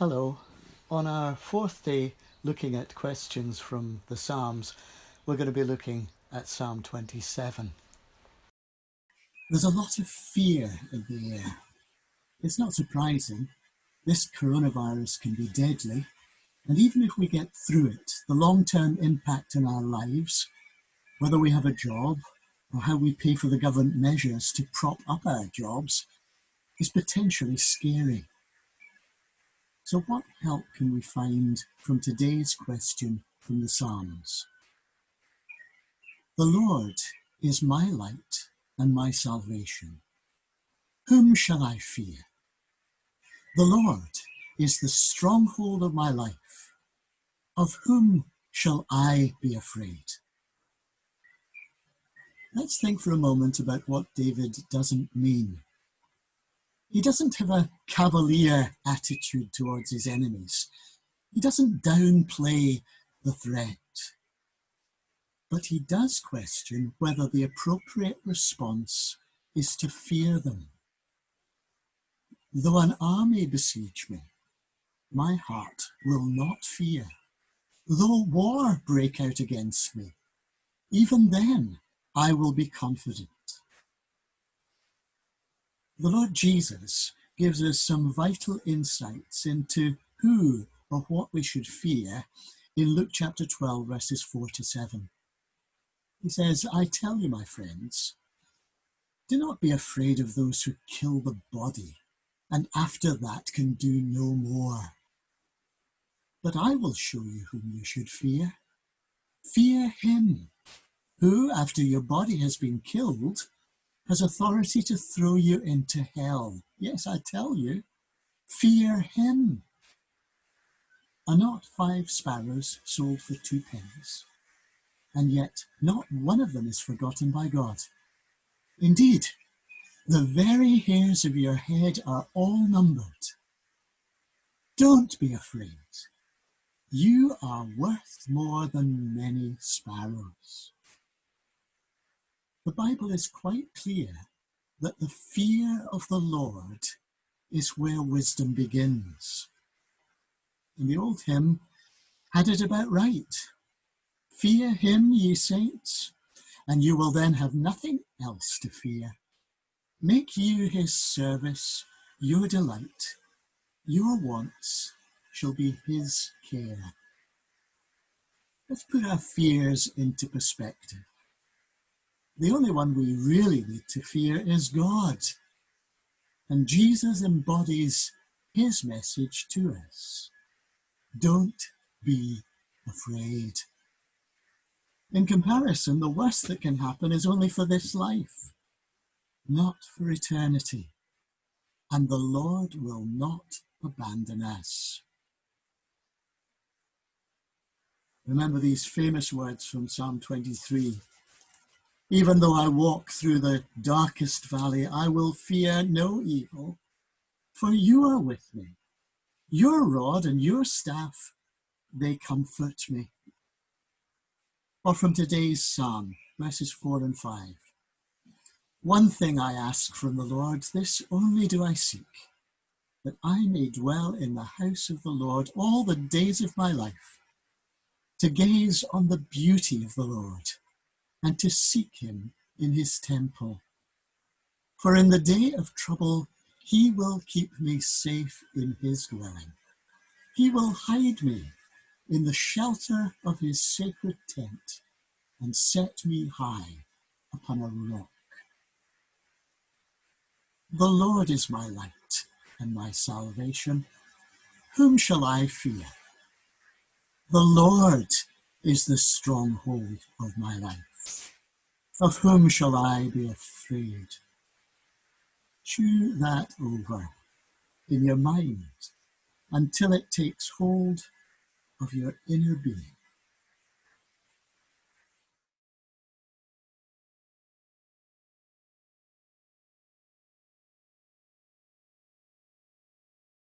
Hello. On our fourth day looking at questions from the Psalms, we're going to be looking at Psalm 27. There's a lot of fear in the air. It's not surprising. This coronavirus can be deadly, and even if we get through it, the long-term impact on our lives, whether we have a job or how we pay for the government measures to prop up our jobs, is potentially scary. So what help can we find from today's question from the Psalms? The Lord is my light and my salvation. Whom shall I fear? The Lord is the stronghold of my life. Of whom shall I be afraid? Let's think for a moment about what David doesn't mean. He doesn't have a cavalier attitude towards his enemies. He doesn't downplay the threat. But he does question whether the appropriate response is to fear them. Though an army besiege me, my heart will not fear. Though war break out against me, even then I will be confident. The Lord Jesus gives us some vital insights into who or what we should fear in Luke chapter 12, verses 4 to 7. He says, I tell you, my friends, do not be afraid of those who kill the body, and after that can do no more. But I will show you whom you should fear. Fear him who, after your body has been killed, has authority to throw you into hell. Yes, I tell you, fear him. Are not 5 sparrows sold for 2 pennies? And yet not one of them is forgotten by God. Indeed, the very hairs of your head are all numbered. Don't be afraid. You are worth more than many sparrows. The Bible is quite clear that the fear of the Lord is where wisdom begins. And the old hymn had it about right. Fear him, ye saints, and you will then have nothing else to fear. Make you his service your delight. Your wants shall be his care. Let's put our fears into perspective. The only one we really need to fear is God. And Jesus embodies his message to us. Don't be afraid. In comparison, the worst that can happen is only for this life, not for eternity. And the Lord will not abandon us. Remember these famous words from Psalm 23. Even though I walk through the darkest valley, I will fear no evil, for you are with me. Your rod and your staff, they comfort me. Or from today's Psalm, verses 4 and 5. One thing I ask from the Lord, this only do I seek, that I may dwell in the house of the Lord all the days of my life, to gaze on the beauty of the Lord, and to seek him in his temple. For in the day of trouble, he will keep me safe in his dwelling. He will hide me in the shelter of his sacred tent and set me high upon a rock. The Lord is my light and my salvation. Whom shall I fear? The Lord is the stronghold of my life. Of whom shall I be afraid? Chew that over in your mind until it takes hold of your inner being.